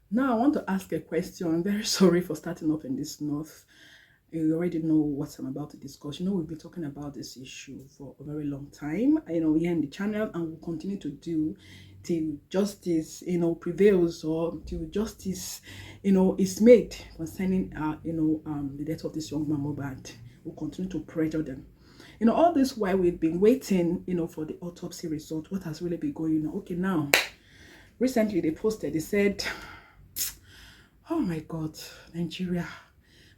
Now, I want to ask a question. I'm very sorry for starting off in this note. You already know what I'm about to discuss. We've been talking about this issue for a very long time, here in the channel, and we'll continue to do till justice, prevails, or till justice, is made concerning, the death of this young man, Mohbad. We'll continue to pressure them. All this while we've been waiting, for the autopsy result. What has really been going on? Okay, now, recently they said, oh my God, Nigeria,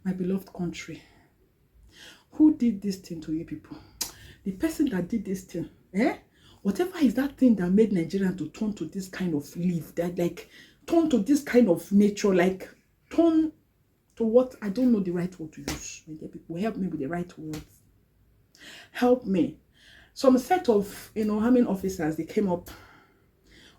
my beloved country. Who did this thing to you people? The person that did this thing, whatever is that thing that made Nigerians to turn to this kind of life, that like turn to this kind of nature, like turn to what, I don't know the right word to use. My dear people, help me with the right words. Help me. Some set of, army officers, they came up,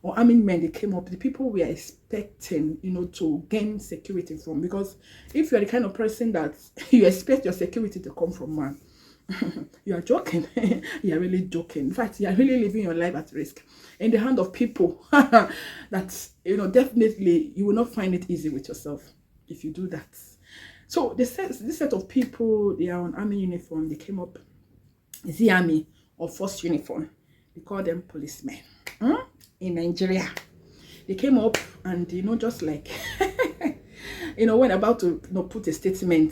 or army men, they came up, the people we are expecting, to gain security from. Because if you're the kind of person that you expect your security to come from man, you are joking. You are really joking. In fact, you are really living your life at risk in the hand of people that, definitely you will not find it easy with yourself if you do that. So this set of people, they are on army uniform, they came up. Is the army or force uniform? They call them policemen. In Nigeria, they came up and just like when about to put a statement,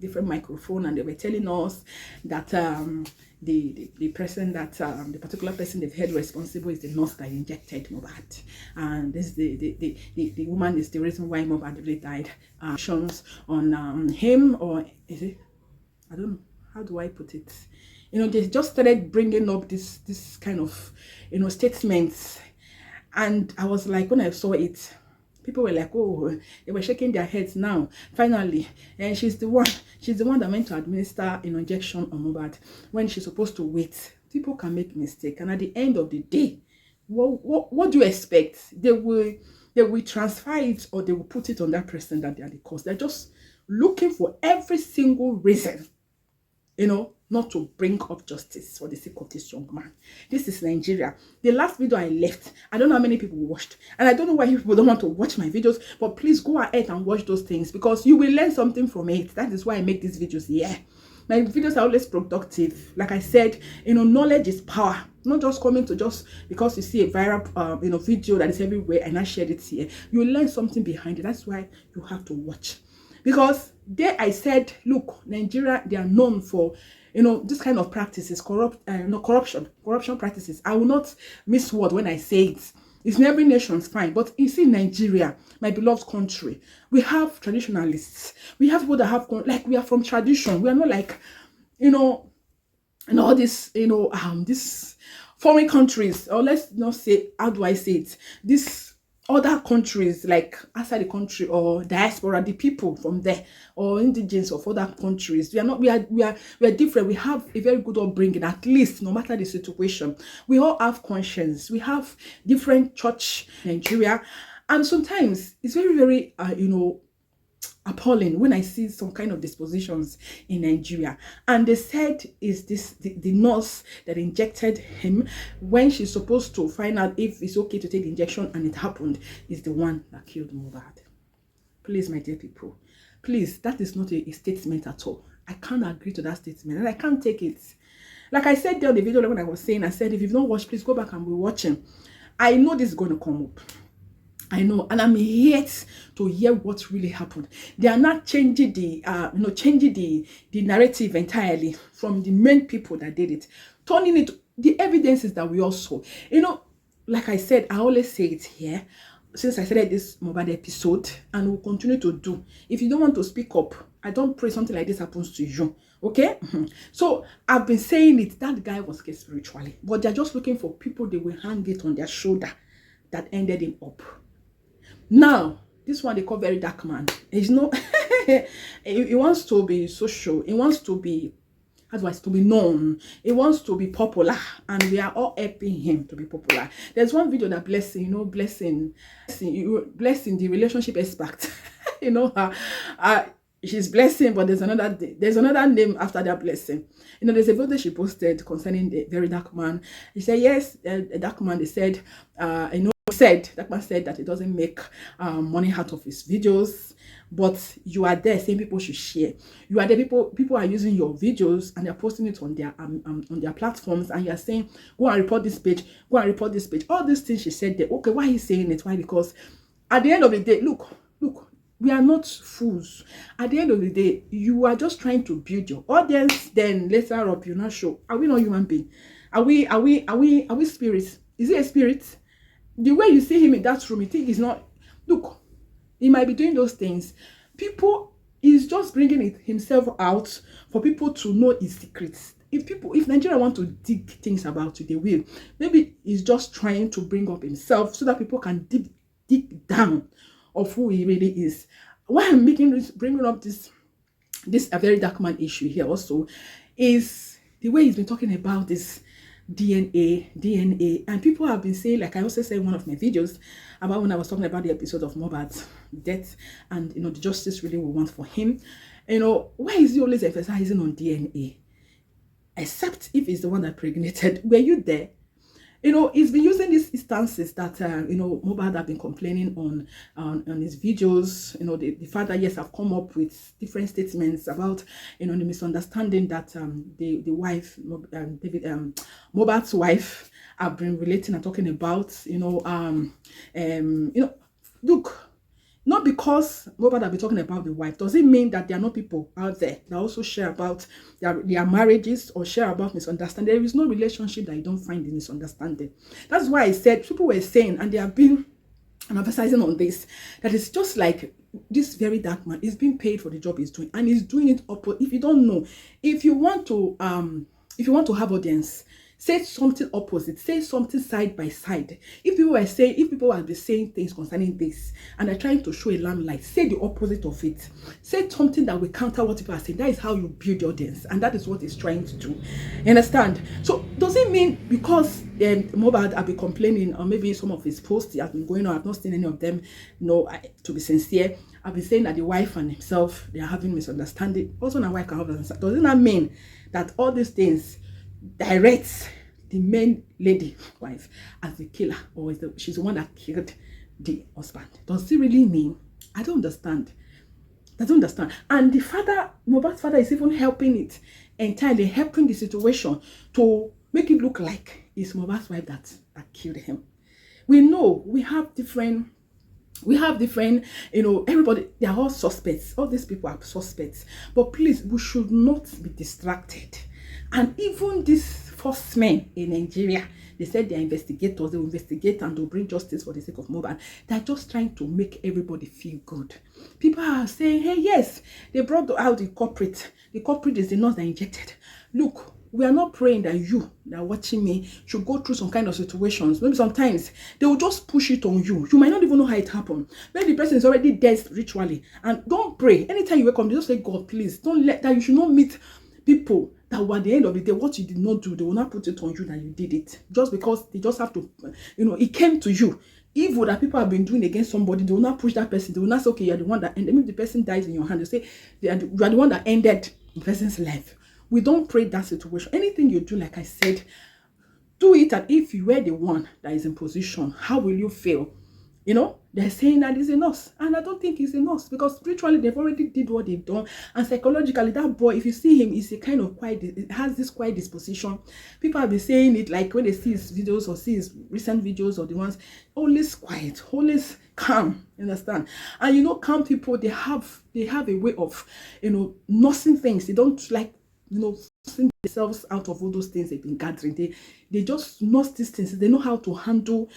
different microphone, and they were telling us that the person that the particular person they've held responsible is the nurse that injected Mohbad, and this the woman is the reason why Mohbad really died. On him, or is it? I don't know. How do I put it? They just started bringing up this kind of, statements. And I was like, when I saw it, people were like, oh, they were shaking their heads now. Finally, and she's the one that meant to administer an injection on Mohbad when she's supposed to wait. People can make mistakes. And at the end of the day, what do you expect? They will transfer it, or they will put it on that person that they are the cause. They're just looking for every single reason, not to bring up justice for the sake of this young man. This is Nigeria. The last video I left, I don't know how many people watched, and I don't know why people don't want to watch my videos, but please go ahead and watch those things, because you will learn something from it. That is why I make these videos here. My videos are always productive. Like I said, knowledge is power. Not just coming to just because you see a viral video that is everywhere and I shared it here. You learn something behind it. That's why you have to watch. Because there I said, look, Nigeria, they are known for, this kind of practices, corruption practices. I will not miss word when I say it. It's in every nation's fine. But you see, Nigeria, my beloved country, we have traditionalists. We have people that have, like, we are from tradition. We are not like, all this, this foreign countries, or let's not say, how do I say it? This other countries, like outside the country, or diaspora, the people from there, or indigenous of other countries. We are different. We have a very good upbringing, at least, no matter the situation. We all have conscience. We have different church in Nigeria, and sometimes it's very, very appalling when I see some kind of dispositions in Nigeria. And they said, is this the nurse that injected him when she's supposed to find out if it's okay to take the injection, and it happened, is the one that killed Mohbad. Please, my dear people, please, that is not a statement at all. I can't agree to that statement, and I can't take it. Like I said there on the video when I was saying, I said, if you've not watched, please go back and be watching. I know this is going to come up. I know, and I'm here to hear what really happened. They are not changing the, the narrative entirely from the main people that did it, turning it. The evidences that we all saw. Like I said, I always say it here since I started this Mohbad episode, and will continue to do. If you don't want to speak up, I don't pray something like this happens to you. Okay? So I've been saying it. That guy was killed spiritually, but they're just looking for people they will hang it on their shoulder that ended him up. Now, this one they call very dark man. He's not. He wants to be social. He wants to be, to be known. He wants to be popular, and we are all helping him to be popular. There's one video that blessing the relationship expert. She's blessing, but there's another name after that blessing. There's a video she posted concerning the very dark man. He said, yes, a dark man. They said, that man said that he doesn't make money out of his videos, but you are there saying people should share. You are there, people are using your videos and they're posting it on their platforms, and you're saying, go and report this page, go and report this page. All these things she said there. Okay, why are you saying it? Why? Because at the end of the day, look, we are not fools. At the end of the day, you are just trying to build your audience. Then later up, you're not sure. Are we not human beings? Are we spirits? Is it a spirit? The way you see him in that room, you think he's not. Look, he might be doing those things. People is just bringing it himself out for people to know his secrets. If Nigeria want to dig things about it, they will. Maybe he's just trying to bring up himself so that people can dig down of who he really is. Why I'm bringing up this a very dark man issue here also is the way he's been talking about this DNA, and people have been saying, like I also said in one of my videos about when I was talking about the episode of Mohbad's death, and the justice really we want for him. Why is he always emphasizing on DNA? Except if he's the one that impregnated. Were you there? He's been using these instances that Mohbad have been complaining on his videos. The father, yes, have come up with different statements about the misunderstanding that the wife, Mohbad's wife, have been relating and talking about. Look. Not because Mohbad have been talking about the wife, does it mean that there are no people out there that also share about their marriages or share about misunderstanding? There is no relationship that you don't find in misunderstanding. That's why I said, people were saying, and they have been emphasizing on this, that it's just like this very dark man is being paid for the job he's doing, and he's doing it up. If you don't know, if you want to have audience, say something opposite, say something side by side. If people are saying things concerning this and are trying to show a limelight, say the opposite of it. Say something that will counter what people are saying. That is how you build your audience, and that is what he's trying to do. You understand? So does it mean because Mohbad have been complaining, or maybe some of his posts have been going on, I've not seen any of them, to be sincere, I've been saying that the wife and himself, they are having misunderstanding. Also, my wife can have misunderstanding. Does it not mean that all these things directs the main lady wife as the killer, or she's the one that killed the husband? Does it really mean? I don't understand. And the father, Mohbad's father, is even helping it entirely, helping the situation to make it look like it's Mohbad's wife that killed him. We know we have different, everybody, they are all suspects. All these people are suspects. But please, we should not be distracted. And even these first men in Nigeria, they said they're investigators, they will investigate and they'll bring justice for the sake of Mohbad. They're just trying to make everybody feel good. People are saying, hey, yes, they brought out the culprit. The culprit is the nurse that injected. Look, we are not praying that you that are watching me should go through some kind of situations. Maybe sometimes they will just push it on you. You might not even know how it happened. Maybe the person is already dead ritually. And don't pray. Anytime you wake up, just say, God, please, don't let that. You should not meet people that were at the end of the day, what you did not do, they will not put it on you that you did it. Just because they just have to, it came to you. Evil that people have been doing against somebody, they will not push that person. They will not say, okay, you're the one that ended. Maybe the person dies in your hand. They say, you are the one that ended the person's life. We don't pray that situation. Anything you do, like I said, do it. And if you were the one that is in position, how will you feel? They're saying that it's a nurse, and I don't think it's a nurse, because spiritually they've already did what they've done, and psychologically that boy, if you see him, is a kind of quiet, it has this quiet disposition. People have been saying it, like when they see his videos or see his recent videos or the ones, always quiet, always calm. You understand? And calm people, they have a way of nursing things. They don't like forcing themselves out of all those things they've been gathering. They just nurse these things. They know how to handle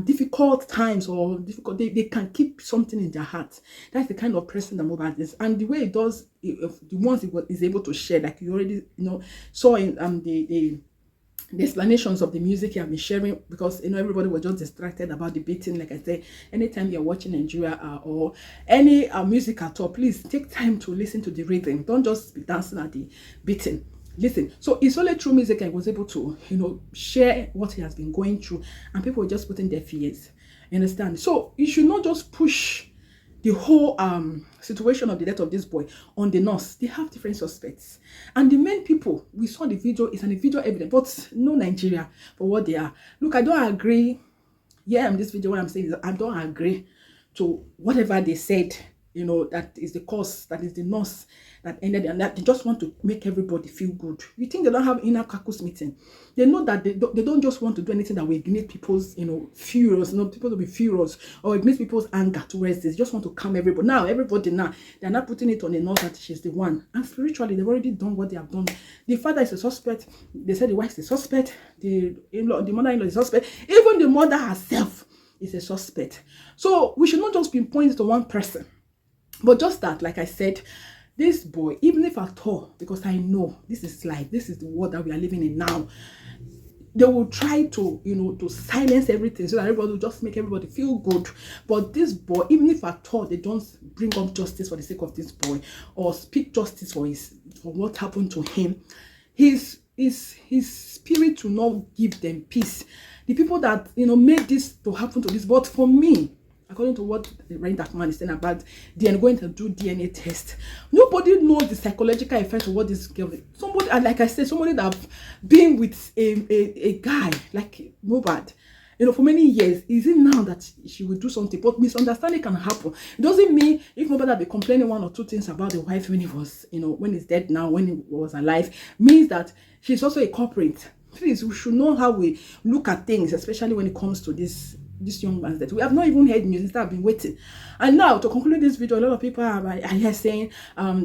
difficult times or difficult. They can keep something in their heart. That's the kind of person that Mohbad is, and the way it does, the ones he is able to share, like you already saw in the explanations of the music he have been sharing, because everybody was just distracted about the beating. Like I say, anytime you're watching Nigeria or any music at all, please take time to listen to the rhythm. Don't just be dancing at the beating. Listen. So it's only through music I was able to share what he has been going through, and people were just putting their fears. You understand? So you should not just push the whole situation of the death of this boy on the nurse. They have different suspects, and the main people, we saw the video, is an individual evidence, but no Nigeria for what they are. Look, I don't agree Yeah, in this video, what I'm saying is I don't agree to whatever they said, you know, that is the cause, that is the nurse that ended, and that they just want to make everybody feel good. You think they don't have inner caucus meeting? They know that they don't just want to do anything that will ignite people's, you know, furious, you know, people to be furious or ignite people's anger towards this. They just want to calm everybody. Now, everybody now, they're not putting it on the nurse that she's the one. And spiritually, they've already done what they have done. The father is a suspect. They said the wife is a suspect. The mother-in-law is a suspect. Even the mother herself is a suspect. So we should not just pinpoint it to one person. But just that, like I said, this boy, even if at all, because I know this is life, this is the world that we are living in now, they will try to, you know, to silence everything so that everybody will just make everybody feel good. But this boy, even if at all they don't bring up justice for the sake of this boy or speak justice for what happened to him, his spirit will not give them peace. The people that, you know, made this to happen to this, but for me, according to what the that man is saying about they're going to do DNA test, nobody knows the psychological effect of what this girl is. Somebody, like I said, somebody that have been with a guy like Mohbad, you know, for many years. Is it now that she will do something? But misunderstanding can happen. It doesn't mean if Mohbad had been complaining one or two things about the wife when he was, you know, when he's dead now, when he was alive, means that she's also a culprit. Please, we should know how we look at things, especially when it comes to this young man's death. We have not even heard news. Instead, I've been waiting. And now, to conclude this video, a lot of people are here saying, oh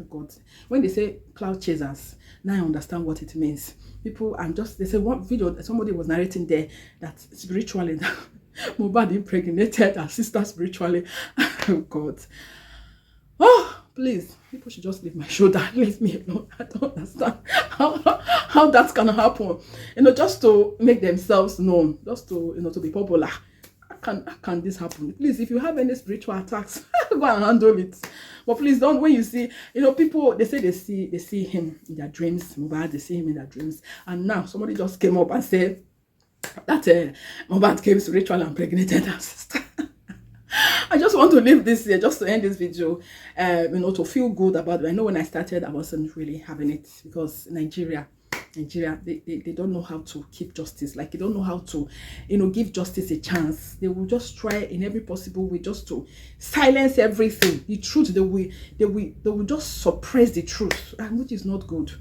God, when they say cloud chasers, now I understand what it means. People, they say one video, somebody was narrating there that spiritually, Mohbad impregnated her sister spiritually. Oh God. Oh, please, people should just leave my shoulder. Leave me alone. I don't understand how that's gonna happen. You know, just to make themselves known, just to, you know, to be popular. How can this happen? Please, if you have any spiritual attacks, go and handle it. But please don't. When you see, you know, people, they say they see him in their dreams. Mohbad, they see him in their dreams. And now somebody just came up and said that Mohbad came spiritual and impregnated her sister. I just want to leave this here, just to end this video, you know, to feel good about it. I know when I started, I wasn't really having it because Nigeria, they don't know how to keep justice. Like, they don't know how to, you know, give justice a chance. They will just try in every possible way just to silence everything. The truth, they will just suppress the truth, and which is not good.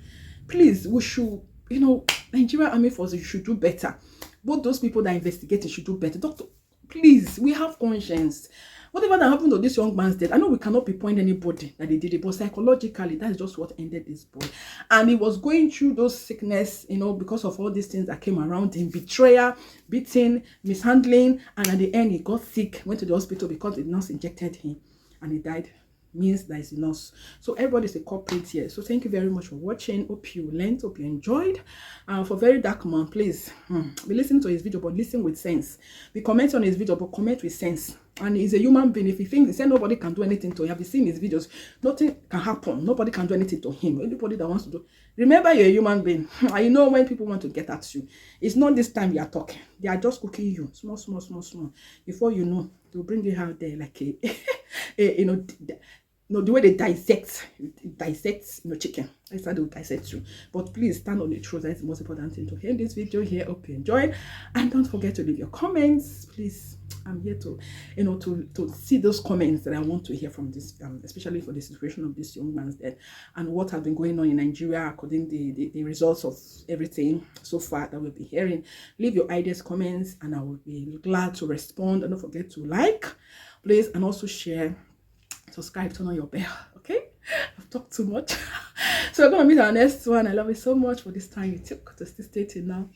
Please, we should, you know, Nigeria Army Force, you should do better. Both those people that investigate should do better. Doctor, please, we have conscience. Whatever that happened to this young man's death, I know we cannot pinpoint anybody that they did it, but psychologically, that's just what ended this boy. And he was going through those sickness, you know, because of all these things that came around him: betrayal, beating, mishandling, and at the end, he got sick, went to the hospital because the nurse injected him, and he died. Means that is a loss. So everybody's a culprit here. So thank you very much for watching. Hope you learned, hope you enjoyed. For Very Dark Man, please be listening to his video, but listen with sense. Be commenting on his video, but comment with sense. And he's a human being. If he thinks, he said nobody can do anything to him, have you seen his videos? Nothing can happen. Nobody can do anything to him. Anybody that wants to do, remember, you're a human being. And you know when people want to get at you, it's not this time you are talking. They are just cooking you small. Before you know, they'll bring you out there like you know, the way they dissect, you know, chicken. That's how they dissect you. But please stand on the truth. That's the most important thing to end this video here. Hope you enjoyed, and don't forget to leave your comments. Please, I'm here to, you know, to see those comments that I want to hear from this, especially for the situation of this young man's death and what has been going on in Nigeria according to the results of everything so far that we'll be hearing. Leave your ideas, comments, and I will be glad to respond. And don't forget to like, please, and also share. Subscribe, turn on your bell. Okay, I've talked too much. So we're gonna meet our next one. I love you so much for this time you took to stay till now.